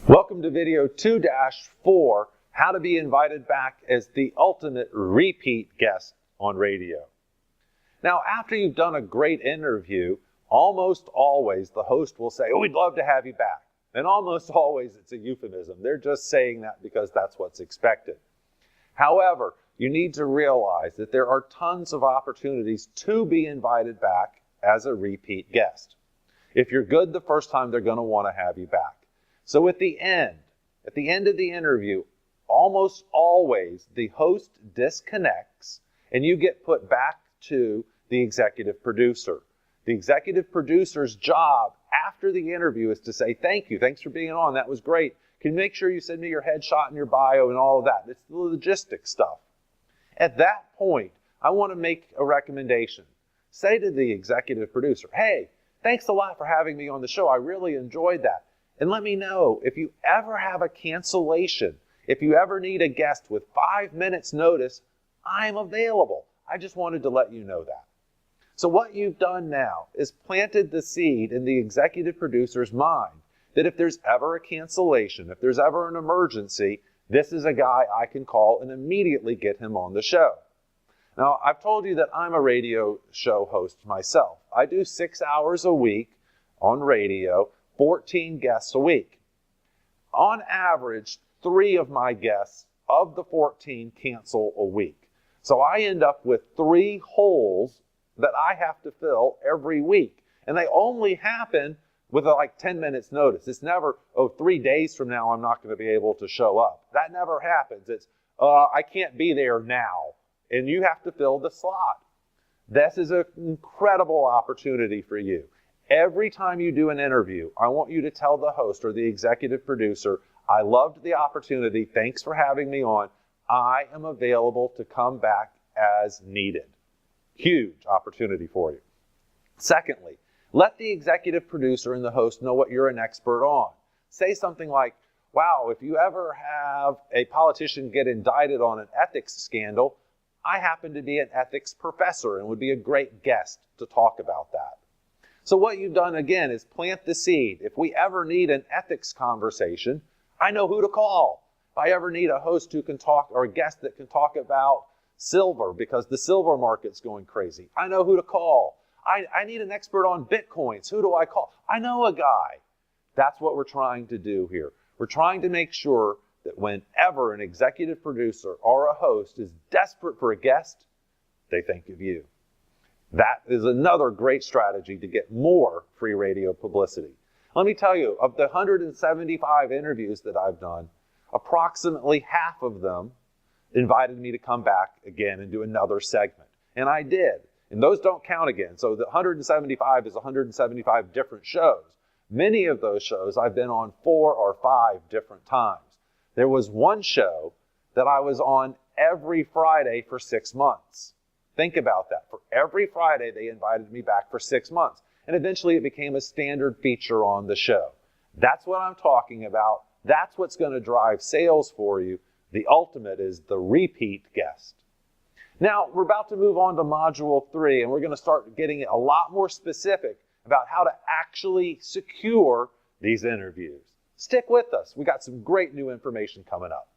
Welcome to video 2-4, how to be invited back as the ultimate repeat guest on radio. Now, after you've done a great interview, almost always the host will say, "Oh, we'd love to have you back." And almost always it's a euphemism. They're just saying that because that's what's expected. However, you need to realize that there are tons of opportunities to be invited back as a repeat guest. If you're good the first time, they're going to want to have you back. So at the end of the interview, almost always the host disconnects and you get put back to the executive producer. The executive producer's job after the interview is to say, "Thank you, thanks for being on, that was great. Can you make sure you send me your headshot and your bio and all of that?" It's the logistic stuff. At that point, I want to make a recommendation. Say to the executive producer, "Hey, thanks a lot for having me on the show. I really enjoyed that. And let me know if you ever have a cancellation, if you ever need a guest with 5 minutes notice, I'm available. I just wanted to let you know that." So what you've done now is planted the seed in the executive producer's mind that if there's ever a cancellation, if there's ever an emergency, this is a guy I can call and immediately get him on the show. Now, I've told you that I'm a radio show host myself. I do 6 hours a week on radio, 14 guests a week. On average, 3 of my guests of the 14 cancel a week. So I end up with 3 holes that I have to fill every week. And they only happen with like 10 minutes notice. It's never, 3 days from now I'm not going to be able to show up. That never happens. It's, I can't be there now. And you have to fill the slot. This is an incredible opportunity for you. Every time you do an interview, I want you to tell the host or the executive producer, "I loved the opportunity. Thanks for having me on. I am available to come back as needed." Huge opportunity for you. Secondly, let the executive producer and the host know what you're an expert on. Say something like, "Wow, if you ever have a politician get indicted on an ethics scandal, I happen to be an ethics professor and would be a great guest to talk about that." So what you've done again is plant the seed. If we ever need an ethics conversation, I know who to call. If I ever need a host who can talk or a guest that can talk about silver because the silver market's going crazy, I know who to call. I need an expert on Bitcoins. Who do I call? I know a guy. That's what we're trying to do here. We're trying to make sure that whenever an executive producer or a host is desperate for a guest, they think of you. That is another great strategy to get more free radio publicity. Let me tell you, of the 175 interviews that I've done, approximately half of them invited me to come back again and do another segment. And I did. And those don't count again. So the 175 is 175 different shows. Many of those shows I've been on 4 or 5 different times. There was one show that I was on every Friday for 6 months. Think about that. For every Friday, they invited me back for 6 months. And eventually it became a standard feature on the show. That's what I'm talking about. That's what's going to drive sales for you. The ultimate is the repeat guest. Now, we're about to move on to Module 3, and we're going to start getting a lot more specific about how to actually secure these interviews. Stick with us. We got some great new information coming up.